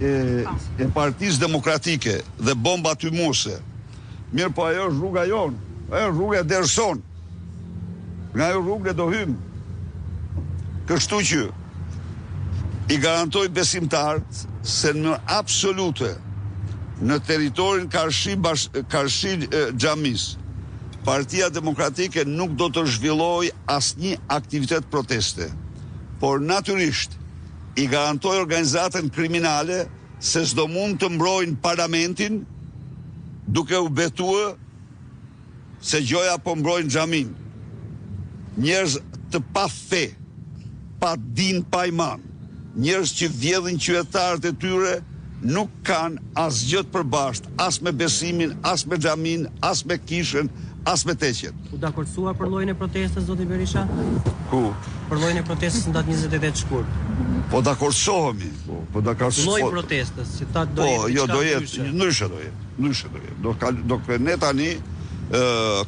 e Partisë Demokratike dhe bomba tymuse. Mirë, po ajo është rruga jonë, ajo është rruga e derson. Nga ajo rrugë do hymë. Kështu që i garantoj besimtarët se në absolute në teritorin Karshi Xhamis, Partia Demokratike nuk do të zhvilloj asnjë aktivitet proteste. Por natyrisht i garantoj organizatën kriminale se s'do mund të mbrojnë parlamentin duke u betuar se gjoja po mbrojnë xhamin. Njerëz të pa fe, pa din, pa iman, njerëz që vjedhin qytetarët e tyre nuk kanë asgjë të përbashkët, as me besimin, as me xhamin, as me kishën, as me teqen. U dakordësua për llojin e protestës, zoti Berisha? Ku? Për llojin e protestës në datë 28 shkurt. Po dakordsohemi, po Lloji i protestës, si ta do jetë. Po, jo, do jetë, ndryshe do jetë. Ne tani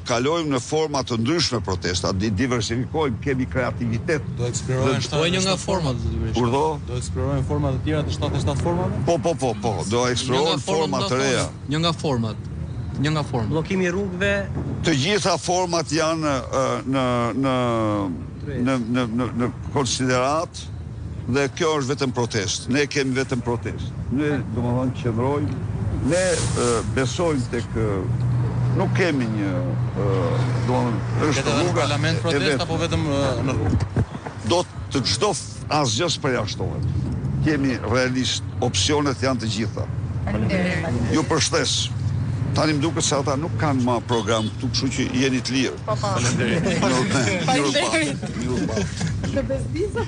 kalojmë në forma të ndryshme protesta, diversifikojmë, kemi kreativitet. Do eksplorojnë po një nga format, zoti Berisha. Urdhë? Do eksplorojnë forma të tjera të 77 formave? Po, do eksplorojnë forma të reja. Një nga format. Bllokimi i rrugëve. Të gjitha format janë në konsiderat dhe kjo është vetëm protest. Ne kemi vetëm protest. Ne domethënë qëndrojmë, ne besojmë tek nuk kemi një domethënë është rruga në parlament protest apo vetëm në rrugë. Do të çdo asgjë përjashtohet. Kemi realist, opsionet janë të gjitha. Ju përshtes. Tani më duket se ata nuk kanë ma program këtu, kështu që jeni të lirë. Faleminderit. Mirë pa. Të bezdisoj.